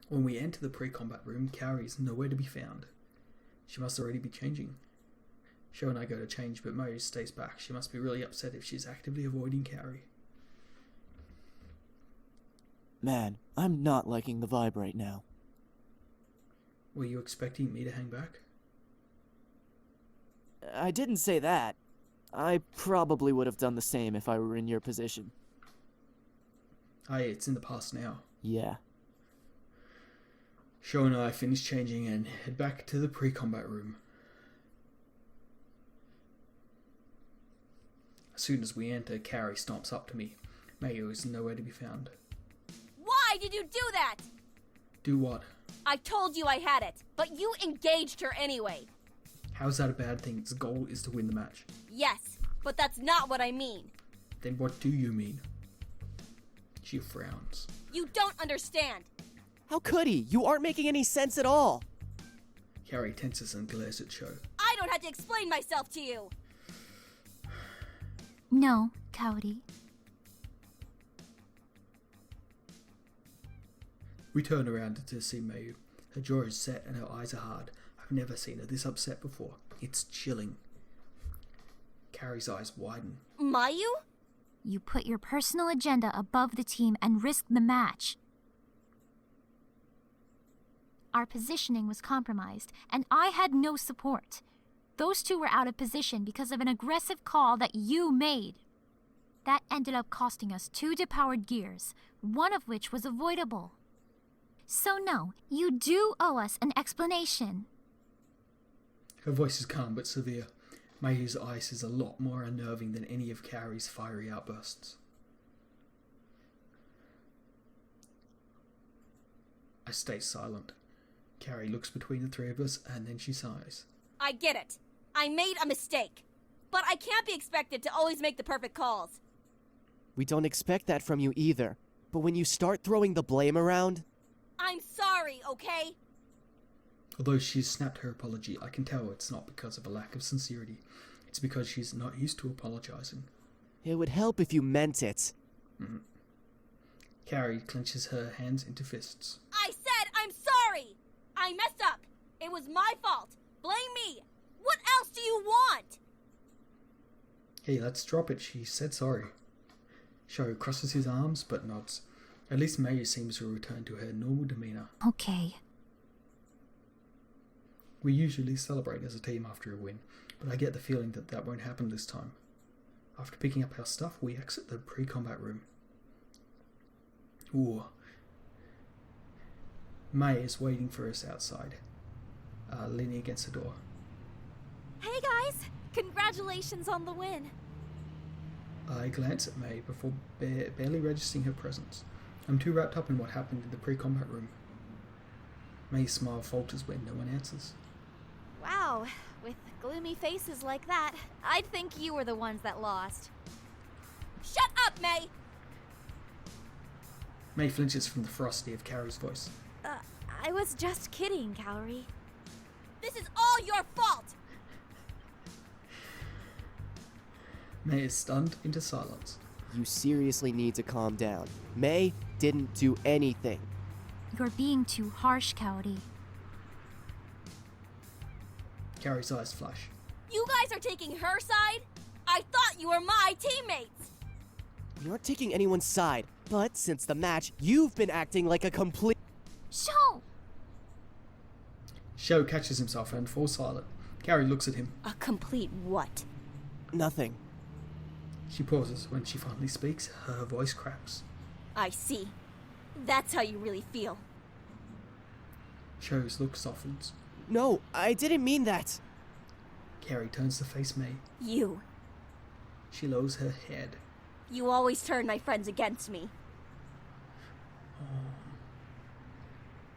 When we enter the pre-combat room, Kaori is nowhere to be found. She must already be changing. Sho and I go to change, but Mo stays back. She must be really upset if she's actively avoiding Kaori. Man, I'm not liking the vibe right now. Were you expecting me to hang back? I didn't say that. I probably would have done the same if I were in your position. Hey, it's in the past now. Yeah. Sho and I finish changing and head back to the pre-combat room. As soon as we enter, Kaori stomps up to me. Mayu is nowhere to be found. Why did you do that? Do what? I told you I had it, but you engaged her anyway. How's that a bad thing? Its goal is to win the match. Yes, but that's not what I mean. Then what do you mean? She frowns. You don't understand. How could he? You aren't making any sense at all. Kaori tenses and glares at Sho. I don't have to explain myself to you. No, Kaori. We turn around to see Mayu. Her jaw is set and her eyes are hard. I've never seen her this upset before. It's chilling. Kaori's eyes widen. Mayu? You put your personal agenda above the team and risked the match. Our positioning was compromised, and I had no support. Those two were out of position because of an aggressive call that you made. That ended up costing us 2 depowered gears, one of which was avoidable. So no, you do owe us an explanation. Her voice is calm but severe. Mayu's ice is a lot more unnerving than any of Kaori's fiery outbursts. I stay silent. Kaori looks between the three of us and then she sighs. I get it. I made a mistake. But I can't be expected to always make the perfect calls. We don't expect that from you either. But when you start throwing the blame around... I'm sorry, okay? Although she's snapped her apology, I can tell it's not because of a lack of sincerity. It's because she's not used to apologizing. It would help if you meant it. Kaori clenches her hands into fists. I said I'm sorry! I messed up. It was my fault. Blame me. What else do you want? Hey, let's drop it. She said sorry. Sho crosses his arms but nods. At least Mayu seems to return to her normal demeanor. Okay. We usually celebrate as a team after a win, but I get the feeling that that won't happen this time. After picking up our stuff, we exit the pre-combat room. Ooh. May is waiting for us outside, leaning against the door. Hey guys! Congratulations on the win! I glance at May before barely registering her presence. I'm too wrapped up in what happened in the pre-combat room. May's smile falters when no one answers. Wow, with gloomy faces like that, I'd think you were the ones that lost. Shut up, May! May flinches from the ferocity of Kaori's voice. I was just kidding, Kaori. This is all your fault! May is stunned into silence. You seriously need to calm down. May didn't do anything. You're being too harsh, Kaori. Kaori's eyes flash. You guys are taking her side? I thought you were my teammates! We aren't taking anyone's side, but since the match, you've been acting like a complete... Sho! Sho catches himself and falls silent. Kaori looks at him. A complete what? Nothing. She pauses. When she finally speaks, her voice cracks. I see. That's how you really feel. Sho's look softens. No, I didn't mean that. Kaori turns to face May. You. She lowers her head. You always turn my friends against me.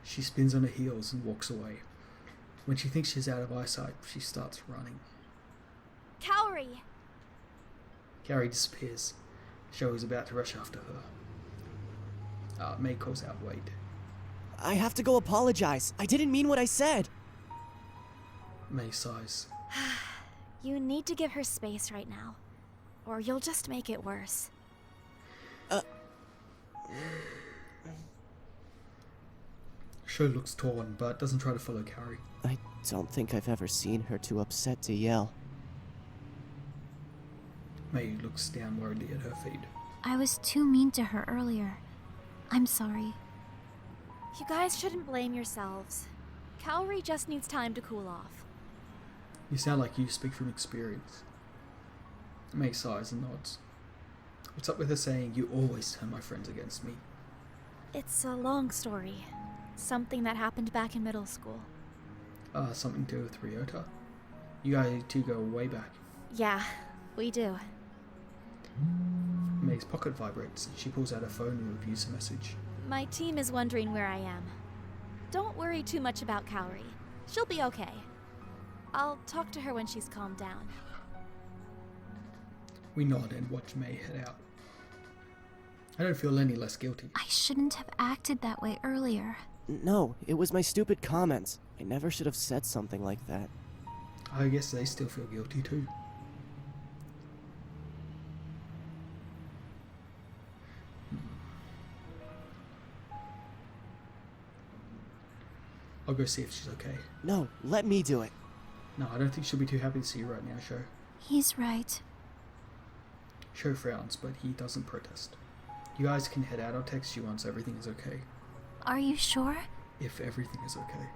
She spins on her heels and walks away. When she thinks she's out of eyesight, she starts running. Kaori! Kaori disappears. Sho is about to rush after her. May calls out, wait. I have to go apologize. I didn't mean what I said. May sighs. You need to give her space right now, or you'll just make it worse. Sho looks torn, but doesn't try to follow Carrie. I don't think I've ever seen her too upset to yell. May looks down worriedly at her feet. I was too mean to her earlier. I'm sorry. You guys shouldn't blame yourselves. Cowrie just needs time to cool off. You sound like you speak from experience. May sighs and nods. What's up with her saying, "You always turn my friends against me"? It's a long story. Something that happened back in middle school. Something to do with Ryota? You guys two go way back. Yeah, we do. May's pocket vibrates and she pulls out her phone and reviews the message. My team is wondering where I am. Don't worry too much about Cowrie. She'll be okay. I'll talk to her when she's calmed down. We nod and watch May head out. I don't feel any less guilty. I shouldn't have acted that way earlier. No, it was my stupid comments. I never should have said something like that. I guess they still feel guilty too. I'll go see if she's okay. No, let me do it. No, I don't think she'll be too happy to see you right now, Sho. He's right. Sho frowns, but he doesn't protest. You guys can head out. I'll text you once everything is okay. Are you sure? If everything is okay.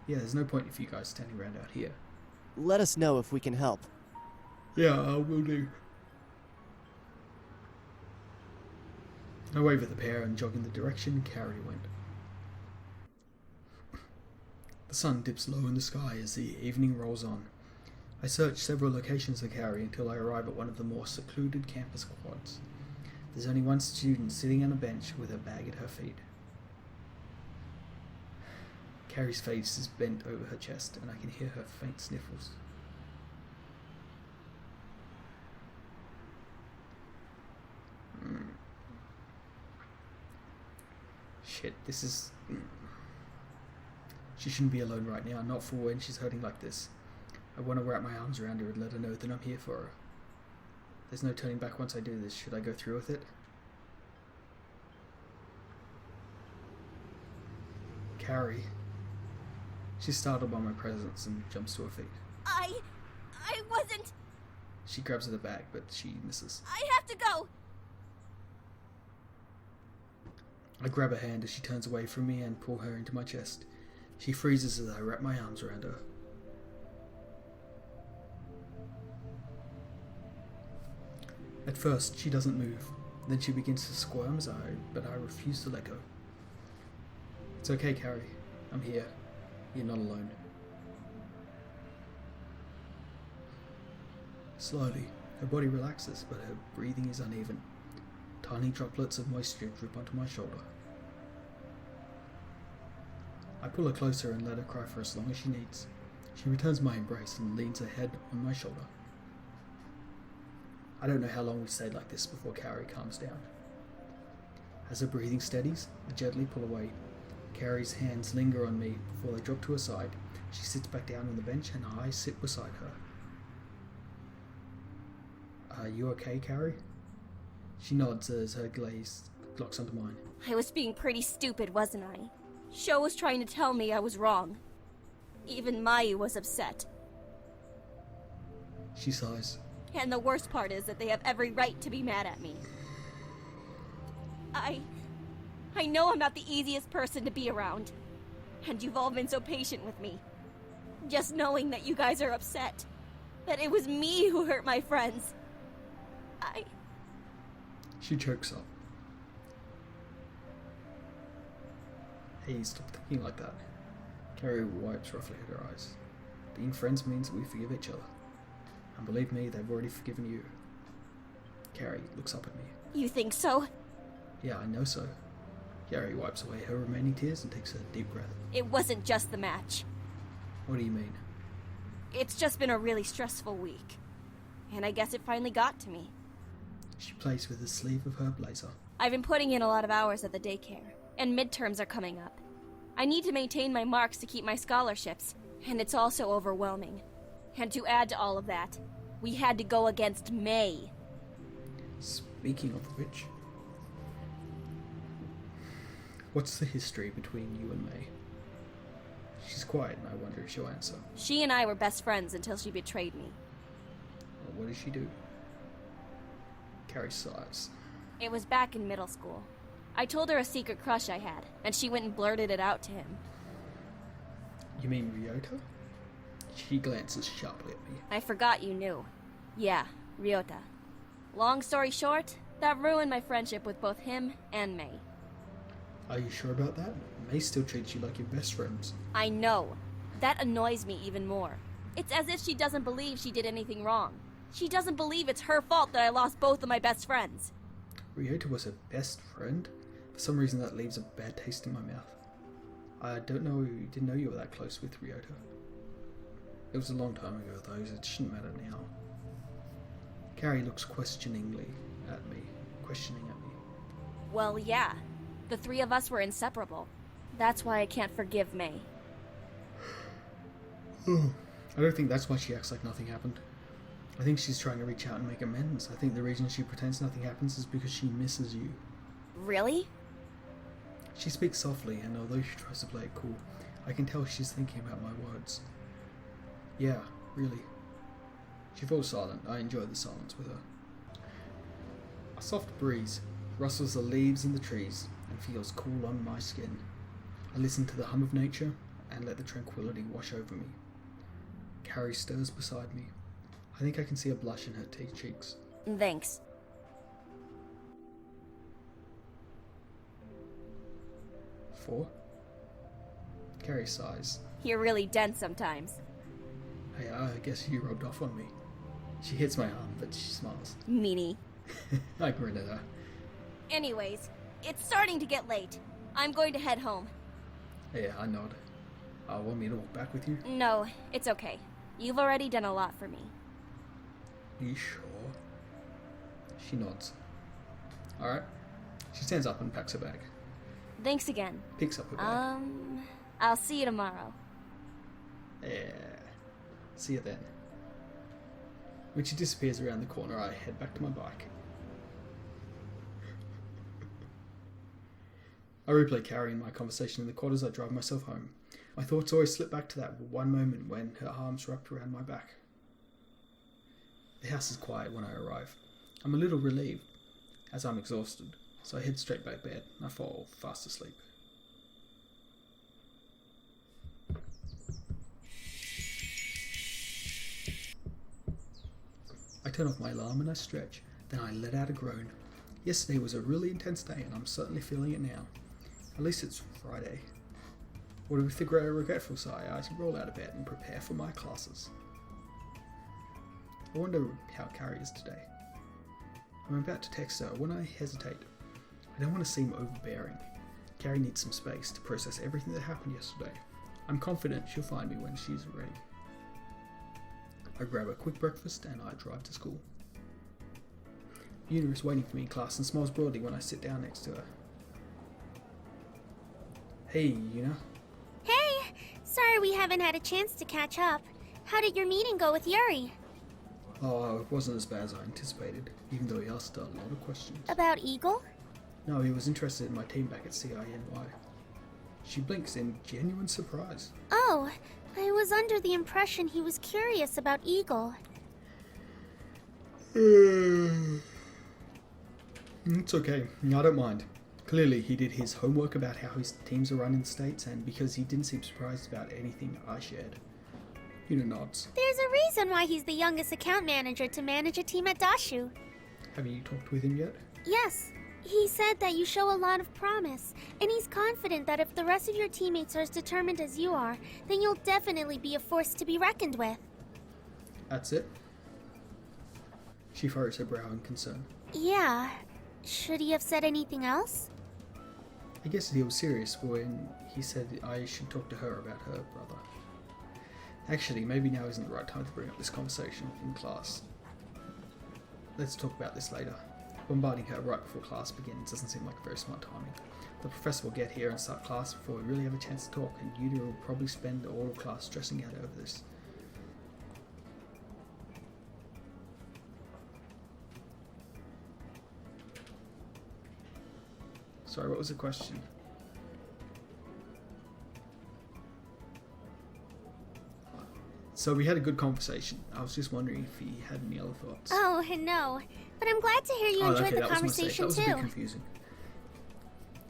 Yeah, there's no point if you guys standing around out here. Let us know if we can help. Yeah, I will do. I wave at the pair and jog in the direction Carrie went. The sun dips low in the sky as the evening rolls on. I search several locations for Carrie until I arrive at one of the more secluded campus quads. There's only one student sitting on a bench with a bag at her feet. Carrie's face is bent over her chest and I can hear her faint sniffles. Shit, this is... She shouldn't be alone right now, not for when she's hurting like this. I want to wrap my arms around her and let her know that I'm here for her. There's no turning back once I do this. Should I go through with it? Carrie. She's startled by my presence and jumps to her feet. I wasn't... She grabs at the bag, but she misses. I have to go! I grab her hand as she turns away from me and pull her into my chest. She freezes as I wrap my arms around her. At first, she doesn't move. Then she begins to squirm, but I refuse to let go. It's okay, Carrie. I'm here. You're not alone. Slowly, her body relaxes, but her breathing is uneven. Tiny droplets of moisture drip onto my shoulder. I pull her closer and let her cry for as long as she needs. She returns my embrace and leans her head on my shoulder. I don't know how long we stayed like this before Carrie calms down. As her breathing steadies, I gently pull away. Carrie's hands linger on me before they drop to her side. She sits back down on the bench and I sit beside her. Are you okay, Carrie? She nods as her gaze locks onto mine. I was being pretty stupid, wasn't I? Sho was trying to tell me I was wrong. Even Mai was upset. She sighs. And the worst part is that they have every right to be mad at me. I know I'm not the easiest person to be around. And you've all been so patient with me. Just knowing that you guys are upset. That it was me who hurt my friends. She chokes up. Hey, stop thinking like that. Carrie wipes roughly at her eyes. Being friends means we forgive each other. And believe me, they've already forgiven you. Carrie looks up at me. You think so? Yeah, I know so. Carrie wipes away her remaining tears and takes a deep breath. It wasn't just the match. What do you mean? It's just been a really stressful week. And I guess it finally got to me. She plays with the sleeve of her blazer. I've been putting in a lot of hours at the daycare, and midterms are coming up. I need to maintain my marks to keep my scholarships, and it's also overwhelming. And to add to all of that, we had to go against May. Speaking of which, what's the history between you and May? She's quiet, and I wonder if she'll answer. She and I were best friends until she betrayed me. Well, what did she do? Carrie sighs. It was back in middle school. I told her a secret crush I had, and she went and blurted it out to him. You mean Ryota? She glances sharply at me. I forgot you knew. Yeah, Ryota. Long story short, that ruined my friendship with both him and Mei. Are you sure about that? May still treats you like your best friends. I know. That annoys me even more. It's as if she doesn't believe she did anything wrong. She doesn't believe it's her fault that I lost both of my best friends. Ryota was her best friend? For some reason that leaves a bad taste in my mouth. I didn't know you were that close with Ryota. It was a long time ago though, so it shouldn't matter now. Carrie looks questioning at me. Well, yeah. The three of us were inseparable. That's why I can't forgive Mei. I don't think that's why she acts like nothing happened. I think she's trying to reach out and make amends. I think the reason she pretends nothing happens is because she misses you. Really? She speaks softly, and although she tries to play it cool, I can tell she's thinking about my words. Yeah, really. She falls silent. I enjoy the silence with her. A soft breeze rustles the leaves in the trees and feels cool on my skin. I listen to the hum of nature and let the tranquility wash over me. Carrie stirs beside me. I think I can see a blush in her cheeks. Thanks. Four? Carrie sighs. You're really dense sometimes. Hey, I guess you rubbed off on me. She hits my arm, but she smiles. Meanie. I grin at her. Anyways, it's starting to get late. I'm going to head home. Yeah, I nod. Want me to walk back with you? No, it's okay. You've already done a lot for me. You sure? She nods. Alright. She stands up and packs her bag. Thanks again. Picks up her bag. I'll see you tomorrow. Yeah. See you then. When she disappears around the corner, I head back to my bike. I replay Carrie and my conversation in the quad as I drive myself home. My thoughts always slip back to that one moment when her arms wrapped around my back. The house is quiet when I arrive. I'm a little relieved, as I'm exhausted, so I head straight back to bed and I fall fast asleep. I turn off my alarm and I stretch, then I let out a groan. Yesterday was a really intense day and I'm certainly feeling it now. At least it's Friday. With a regretful sigh, I roll out of bed and prepare for my classes. I wonder how Carrie is today. I'm about to text her when I hesitate. I don't want to seem overbearing. Carrie needs some space to process everything that happened yesterday. I'm confident she'll find me when she's ready. I grab a quick breakfast and I drive to school. Una is waiting for me in class and smiles broadly when I sit down next to her. Hey, Una. Hey! Sorry we haven't had a chance to catch up. How did your meeting go with Yuri? Oh, it wasn't as bad as I anticipated, even though he asked a lot of questions. About Eagle? No, he was interested in my team back at CINY. She blinks in genuine surprise. Oh, I was under the impression he was curious about Eagle. It's okay, I don't mind. Clearly, he did his homework about how his teams are run in the States, and because he didn't seem surprised about anything I shared. Una nods. There's a reason why he's the youngest account manager to manage a team at Dashu. Have you talked with him yet? Yes, he said that you show a lot of promise, and he's confident that if the rest of your teammates are as determined as you are, then you'll definitely be a force to be reckoned with. That's it? She furrows her brow in concern. Yeah. Should he have said anything else? I guess he was serious when he said I should talk to her about her brother. Actually, maybe now isn't the right time to bring up this conversation in class. Let's talk about this later. Bombarding her right before class begins doesn't seem like a very smart timing. The professor will get here and start class before we really have a chance to talk, and Yuta will probably spend all of class stressing out over this. Sorry, what was the question? So we had a good conversation. I was just wondering if he had any other thoughts. Oh, no. But I'm glad to hear you enjoyed the that was a mistake. conversation That was a bit too. confusing.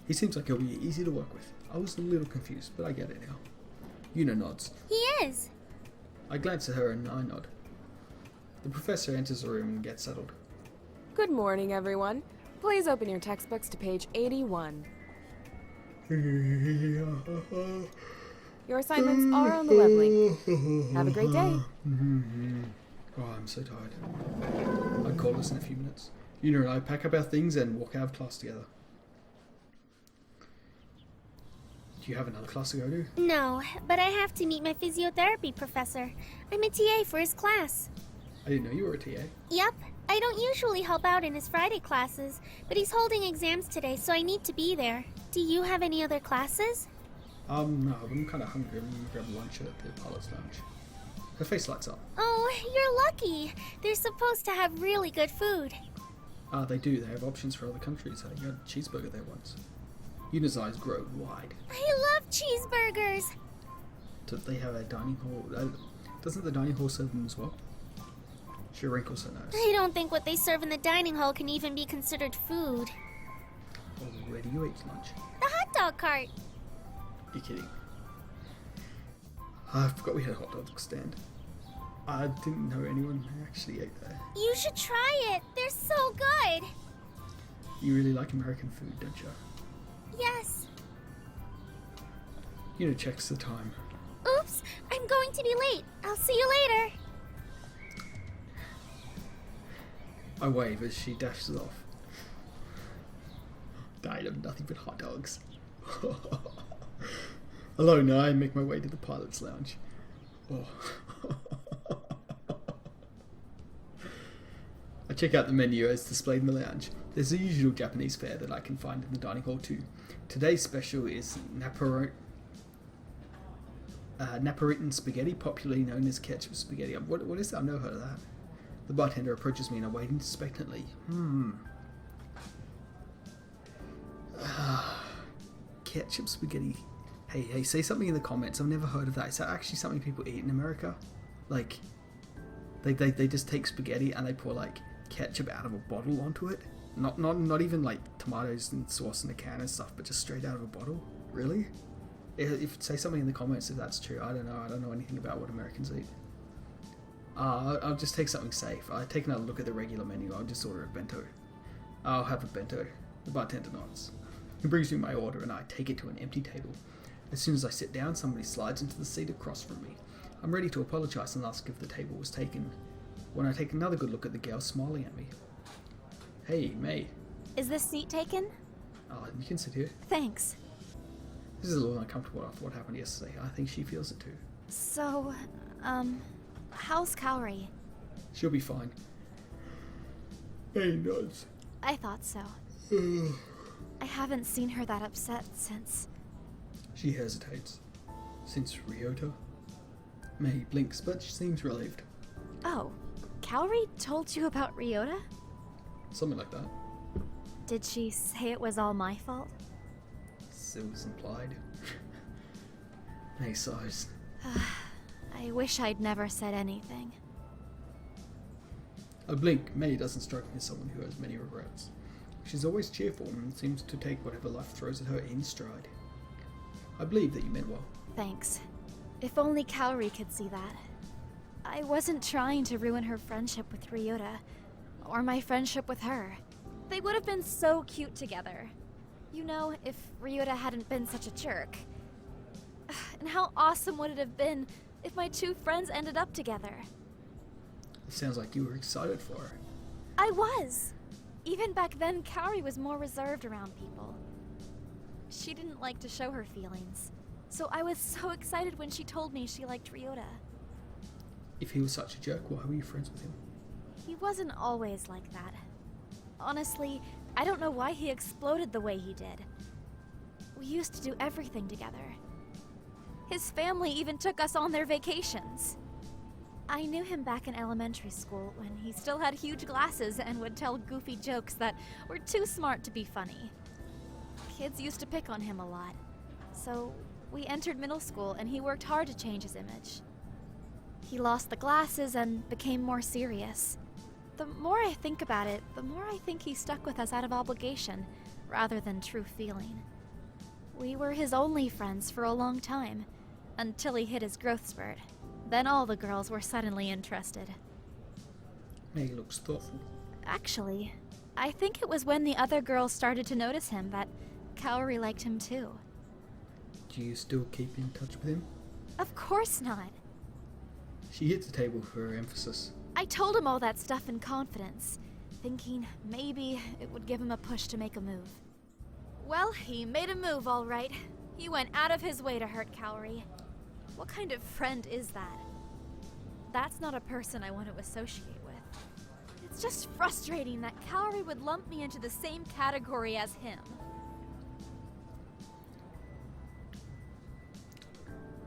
He seems like he'll be easy to work with. I was a little confused, but I get it now. Yuna nods. He is. I glance at her and I nod. The professor enters the room and gets settled. Good morning, everyone. Please open your textbooks to page 81. Your assignments are on the web link. Have a great day. Oh, I'm so tired. I'd call us in a few minutes. Yuna and I pack up our things and walk out of class together. Do you have another class to go to? No, but I have to meet my physiotherapy professor. I'm a TA for his class. I didn't know you were a TA. Yep. I don't usually help out in his Friday classes, but he's holding exams today, so I need to be there. Do you have any other classes? No, but I'm kind of hungry. I'm gonna grab lunch at the pilot's lounge. Her face lights up. Oh, you're lucky. They're supposed to have really good food. They do. They have options for other countries. I got a cheeseburger there once. Yuna's eyes grow wide. I love cheeseburgers. Do they have a dining hall? Doesn't the dining hall serve them as well? She wrinkles her nose. I don't think what they serve in the dining hall can even be considered food. Oh, where do you eat lunch? The hot dog cart. You're kidding. I forgot we had a hot dog stand. I didn't know anyone actually ate there. You should try it. They're so good. You really like American food, don't you? Yes. Yuna checks the time. Oops, I'm going to be late. I'll see you later. I wave as she dashes off. Diet of nothing but hot dogs. Alone, I make my way to the pilot's lounge. Oh. I check out the menu as displayed in the lounge. There's the usual Japanese fare that I can find in the dining hall too. Today's special is Napolitan spaghetti, popularly known as ketchup spaghetti. What is that? I've never heard of that. The bartender approaches me and I wait expectantly. Ketchup spaghetti. Hey, say something in the comments. I've never heard of that. Is that actually something people eat in America? Like, they just take spaghetti and they pour like ketchup out of a bottle onto it? Not even like tomatoes and sauce in a can and stuff, but just straight out of a bottle? Really? If say something in the comments if that's true. I don't know. I don't know anything about what Americans eat. I'll just take something safe. I take another look at the regular menu. I'll just order a bento. I'll have a bento. The bartender nods. He brings me my order and I take it to an empty table. As soon as I sit down, somebody slides into the seat across from me. I'm ready to apologize and ask if the table was taken, when I take another good look at the girl smiling at me. Hey, May. Is this seat taken? You can sit here. Thanks. This is a little uncomfortable after what happened yesterday. I think she feels it too. So, how's Kaori? She'll be fine. May nods. I thought so. I haven't seen her that upset since... She hesitates. Since Ryota? May blinks, but she seems relieved. Oh, Kaori told you about Ryota? Something like that. Did she say it was all my fault? It was implied. May sighs. I wish I'd never said anything. I blink. May doesn't strike me as someone who has many regrets. She's always cheerful and seems to take whatever life throws at her in stride. I believe that you meant well. Thanks. If only Kaori could see that. I wasn't trying to ruin her friendship with Ryota, or my friendship with her. They would have been so cute together. You know, if Ryota hadn't been such a jerk. And how awesome would it have been if my two friends ended up together? It sounds like you were excited for her. I was! Even back then, Kaori was more reserved around people. She didn't like to show her feelings. So I was so excited when she told me she liked Ryota. If he was such a jerk, why were you friends with him? He wasn't always like that. Honestly, I don't know why he exploded the way he did. We used to do everything together. His family even took us on their vacations. I knew him back in elementary school when he still had huge glasses and would tell goofy jokes that were too smart to be funny. Kids used to pick on him a lot. So we entered middle school and he worked hard to change his image. He lost the glasses and became more serious. The more I think about it, the more I think he stuck with us out of obligation, rather than true feeling. We were his only friends for a long time, until he hit his growth spurt. Then all the girls were suddenly interested. May looks thoughtful. Actually, I think it was when the other girls started to notice him that Kaori liked him too. Do you still keep in touch with him? Of course not. She hits the table for her emphasis. I told him all that stuff in confidence, thinking maybe it would give him a push to make a move. Well, he made a move, all right. He went out of his way to hurt Kaori. What kind of friend is that? That's not a person I want to associate with. It's just frustrating that Kaori would lump me into the same category as him.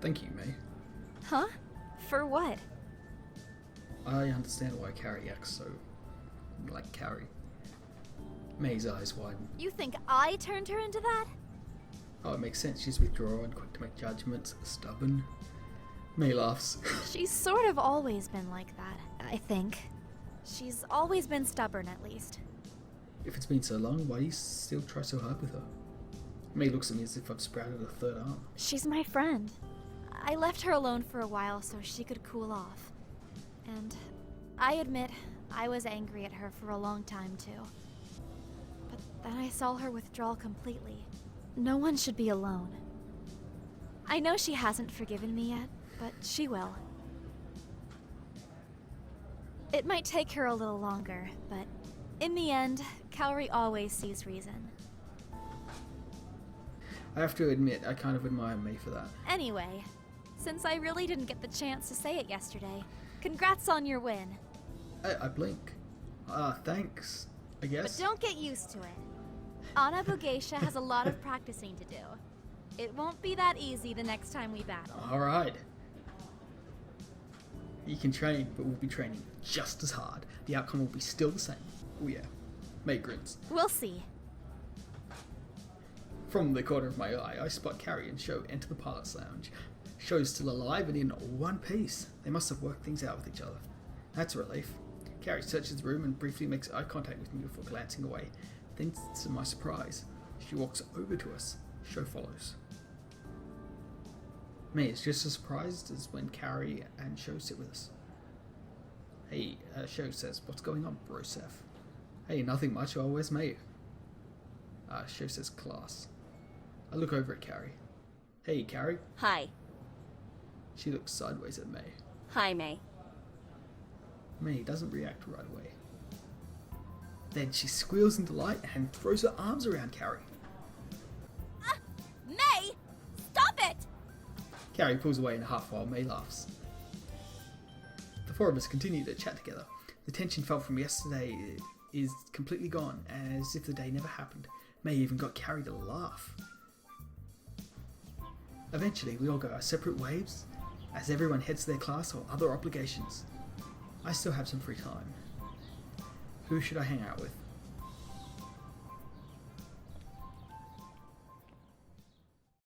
Thank you, May. Huh? For what? I understand why Carrie acts so like Carrie. May's eyes widen. You think I turned her into that? Oh, it makes sense. She's withdrawn, quick to make judgments, stubborn. May laughs. She's sort of always been like that, I think. She's always been stubborn, at least. If it's been so long, why do you still try so hard with her? May looks at me as if I've sprouted a third arm. She's my friend. I left her alone for a while so she could cool off. And I admit, I was angry at her for a long time too. But then I saw her withdraw completely. No one should be alone. I know she hasn't forgiven me yet, but she will. It might take her a little longer, but in the end, Kaori always sees reason. I have to admit, I kind of admire May for that. Anyway, since I really didn't get the chance to say it yesterday, congrats on your win. I blink. Thanks, I guess. But don't get used to it. Ana Bugeisha has a lot of practicing to do. It won't be that easy the next time we battle. Alright. You can train, but we'll be training just as hard. The outcome will be still the same. Oh yeah. May grins. We'll see. From the corner of my eye, I spot Carrie and Sho enter the pilot's lounge. Sho's still alive and in one piece. They must have worked things out with each other. That's a relief. Carrie searches the room and briefly makes eye contact with me before glancing away. Then, to my surprise, she walks over to us. Sho follows. May is just as surprised as when Carrie and Sho sit with us. Hey, Sho says, what's going on, Broseph? Hey, nothing much. Oh, where's May? Sho says, class. I look over at Carrie. Hey, Carrie. Hi. She looks sideways at May. Hi, May. May doesn't react right away. Then she squeals in delight and throws her arms around Carrie. May! Stop it! Carrie pulls away in a huff while May laughs. The four of us continue to chat together. The tension felt from yesterday is completely gone, as if the day never happened. May even got Carrie to laugh. Eventually, we all go our separate ways, as everyone heads to their class or other obligations. I still have some free time. Who should I hang out with?